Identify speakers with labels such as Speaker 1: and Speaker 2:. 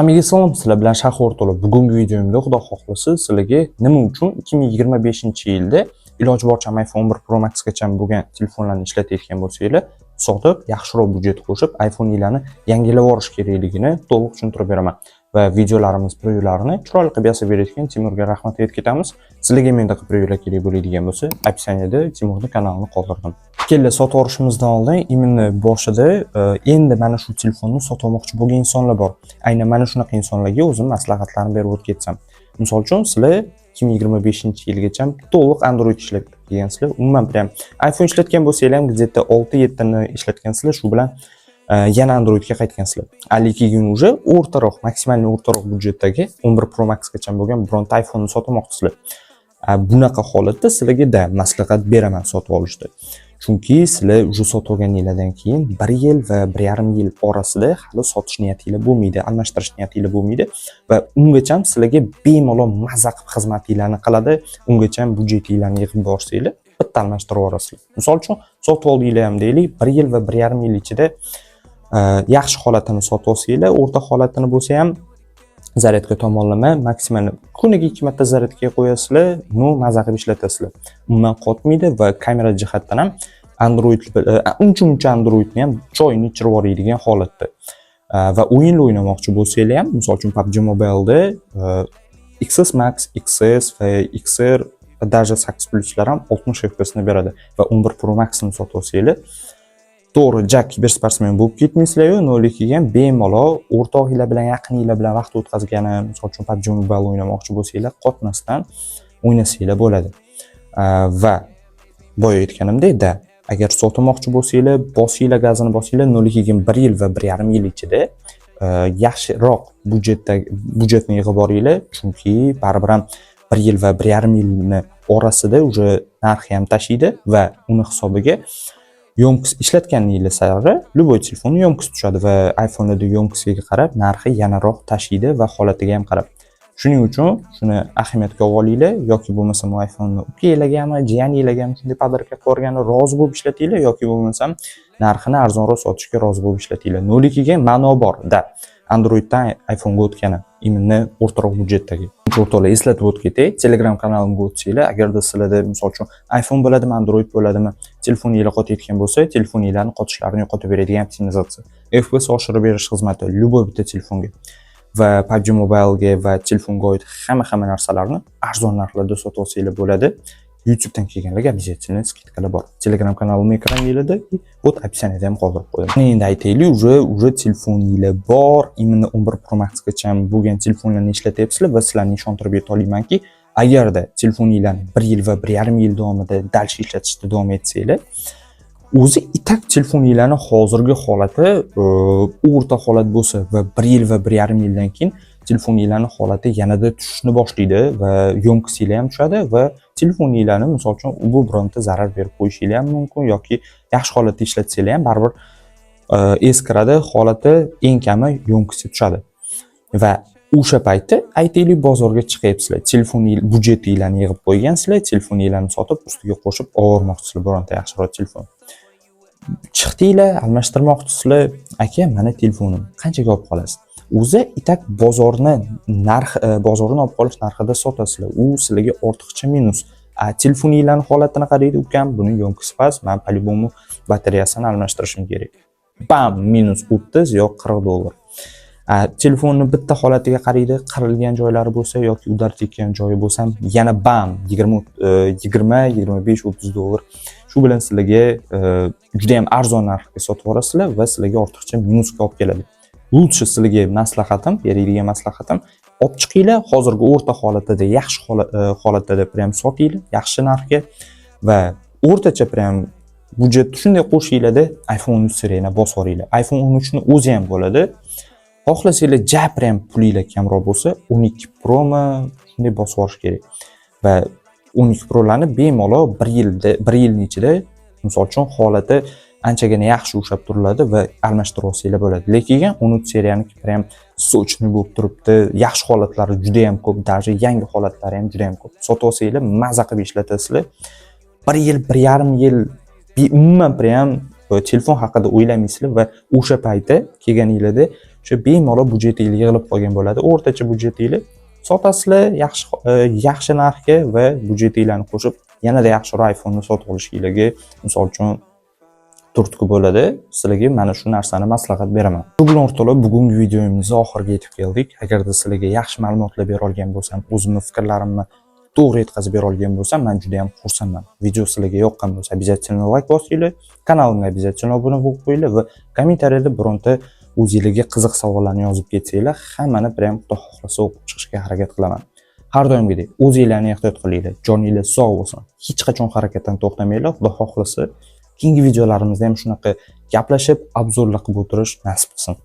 Speaker 1: Hammaga salom, sizlar bilan Shahar o'rtoqlar. Bugungi videomda xudo xohlasa sizlarga nima uchun 2025-yilda iloji boricha iPhone 11 Pro Max gacha bo'lgan telefonlarni ishlatayotgan bo'lsanglar, sotib, yaxshiroq budjet qo'shib, iPhone'larni yangilab olish kerakligini to'liq tushuntirib beraman. Va videolarimiz prevyularini chiroyli qilib yasab berayotgan Timurga rahmat aytib ketamiz. Sizlarga mendaqa prevyular kerak bo'ladigan bo'lsa, opsiyada Timurning kanalini qoldirdim. Kella sotib olishimizdan oldin imini boshida endi mana shu telefonni sotib olmoqchi bo'lgan insonlar bor. Aynan mana shunaqa insonlarga o'zim maslahatlarni berib o'tib ketsam. Misol uchun sizlar 2025-yilgacha to'liq Android ishlatib kelgansizlar. Umuman ham iPhone ishlatgan bo'lsanglar ham где-то 6-7 ni ishlatgansizlar, shu bilan yana Androidga qaytgansizlar. Lekin уже o'rtaroq, maksimal o'rtaroq budjetdagi 11 Pro Max gacha bo'lgan bironta iPhone ni sotmoqchisizlar. Bunaqa holatda sizlarga maslahat beraman sotib olishda. Chunki sizlar уже sotib olganingizdan keyin 1 yil va 1,5 yil orasida hali sotish niyatingiz bo'lmaydi, almashtirish niyatingiz bo'lmaydi va ungacha sizlarga bemalol maza qilib xizmatinglarni qiladi. Ungacha budjetinglarni yig'ib borsanglar, bitta almashtirib olasizlar. Misol uchun sotib oldinglar ham deylik, 1 yil va 1,5 yil ichida yaxshi holatini sotib olsanglar, o'rta holatini bo'lsa ham zaryadka tomonlama maksimal kuniga 2 marta zaryadga qo'yasizlar, maza qilib ishlatasizlar. Umuman qotmaydi va kamera jihatdan ham Android uncha Androidni ham joyini ichirib oladigan holatda. Va o'yinlar o'ynamoqchi bo'lsanglar ham, misol uchun PUBG Mobile'da XS Max, XS va XR даже 8 lar ham 60 FPS ni beradi va 11 Pro Max ni sotib olsanglar, to'g'ri, Jack kibersportsmen bo'lib ketmaysizlar-yu, lekin bemalol o'rtog'inglar bilan, yaqininglar bilan vaqt o'tkazgani, misol uchun PUBG Mobile o'ynamoqchi bo'lsanglar, qotmasdan o'ynasanglar bo'ladi. Va boya aytganimdek, agar sotmoqchi bo'lsanglar, bosinglar gazini bosinglar, lekin 1 yil va 1,5 yil ichida yaxshiroq budjetni yig'ib boringlar, chunki baribir ham 1 yil va 1,5 yilni orasida уже narxi ham tashiydi va uni hisobiga yo'mkis ishlatganingiz sari любой telefonni yo'mkis tushadi va iPhone'da yo'mkisiga qarab narxi yanaroq tashiydi va holatiga ham qarab. Shuning uchun shuni ahamiyatga olinglar, yoki bo'lmasa iPhone'ni ukalargami, jiyaninglargami shunday podarka qilib rozi bo'lib ishlatinglar, yoki bo'lmasa narxini arzonroq sotishga rozi bo'lib ishlatinglar. Nolikiga ma'no bor-da. Androiddan iPhone'ga o'tgani, imini o'rtaroq budjetdagi. O'rtoqlar, eslatib o'tib ketay, Telegram kanalimga o'tsanglar, agarda sizlarda misol uchun iPhone bo'ladimi, Android bo'ladimi, telefoningizlar qotayotgan bo'lsa, telefoningizlarni qotishlarini yo'qotib beradigan optimizatsiya. FPS oshirib berish xizmati любой bitta telefonga va PUBG Mobile'ga va telefonga oid hamma narsalarni arzon narxlarda sotib olsanglar bo'ladi. YouTube'dan kelganlarga обязательно skidkalar bor. Telegram kanalimni ekraningizda o't opsiyasida ham qoldirib qo'yaman. Endi aytaylik, уже telefoningizlar bor, imini 11 Pro Max gacha bo'lgan telefonlarni ishlatyapsizlar va sizlarni ishontirib ayta olamanki, agarda telefoningizlarni 1 yil va 1,5 yil davomida dalsh ishlatishda davom etsanglar, o'zi itak telefoningizlarni hozirgi holati o'rta holat bo'lsa va 1 yil va 1,5 yildan keyin telefoningizlarni holati yanada tushishni boshlaydi va yo'mkisinglar ham tushadi va telefoningizlarni misol uchun bu bironta zarar berib qo'yishinglar ham mumkin yoki yaxshi holatda ishlatsanglar ham baribir eskiradi, holati eng kami yo'mkisi tushadi. Va o'sha paytda aytaylik bozorga chiqyapsizlar, telefoningiz budjetingizlarni yig'ib qo'ygansizlar, telefoningizlarni sotib ustiga qo'shib olmoqchisizlar bironta yaxshiroq telefon. Chiqdinglar, almashtirmoqchisizlar, aka, mana telefonim, qanchaga olib qolasiz? O'zi itak bozorni olib qolish narxida sotasizlar. U sizlarga ortiqcha minus. Telefoningizlarning holatini qaraydi, ukam, buni yo'mkisi past, men по-любому batareyasini almashtirishim kerak. Bam, minus 30 yo 40 dollar. Telefonni bitta holatiga qaraydi, qirilgan joylari bo'lsa yoki udar tekkan joyi bo'lsa, yana bam, 25-30 dollar. Shu bilan sizlarga juda ham arzon narxga sotib olasizlar va sizlarga ortiqcha minusga olib keladi. Lutchi sizlarga maslahatim, beradigan maslahatim, olib chiqinglar, hozirgi o'rta holatda, yaxshi holatda prям sotinglar, yaxshi narxga va o'rtacha prям budjet shunday qo'shinglarda iPhone 13 seriyani bosib olinglar. iPhone 13 ni o'zi ham bo'ladi. Xohlasanglar prям pulinglar kamroq bo'lsa, 12 Pro mi shunday bosib olish kerak. Va 12 Pro larni bemalol 1 yilning ichida misol uchun holati anchagina yaxshi ushlab turiladi va almashtirib olsanglar bo'ladi. Lekin 13 seriyaniki ham sochni bo'lib turibdi, yaxshi holatlari juda ham ko'p, даже yangi holatlari ham juda ham ko'p. Sotib olsanglar maza qilib ishlatasizlar. 1 yil, 1,5 yil umuman ham telefon haqida o'ylamaysizlar va o'sha paytda kelganingizda o'sha bemalol budjetingiz yig'ilib qolgan bo'ladi. O'rtacha budjetingiz sotasizlar yaxshi narxga va budjetinglarni qo'shib yanada yaxshiroq iPhone'ni sotib olishingizga misol uchun turtki bo'ladi. Sizlarga mana shu narsani maslahat beraman. Shu bilan o'rtoqlar, bugungi videomizni oxiriga yetib keldik. Agarda sizlarga yaxshi ma'lumotlar bera olgan bo'lsam, o'zimning fikrlarimni to'g'ri yetkazib bera olgan bo'lsam, men juda ham xursandman. Video sizlarga yoqqan bo'lsa, обязательно like bosinglar, kanalimga обязательно obuna bo'lib qo'yinglar va kommentariyada bironta o'zingizga qiziq savollarni yozib ketsanglar, hammani prям xudo xohlasa o'qib chiqishga harakat qilaman. Har doimgidek o'zingizlarni ehtiyot qilinglar, joningiz sog' bo'lsin. Hech qachon harakatdan to'xtamanglar. Xudo xohlasa keyingi videolarimizda ham shunaqa gaplashib, obzorlar qilib o'tirish nasib qilsin.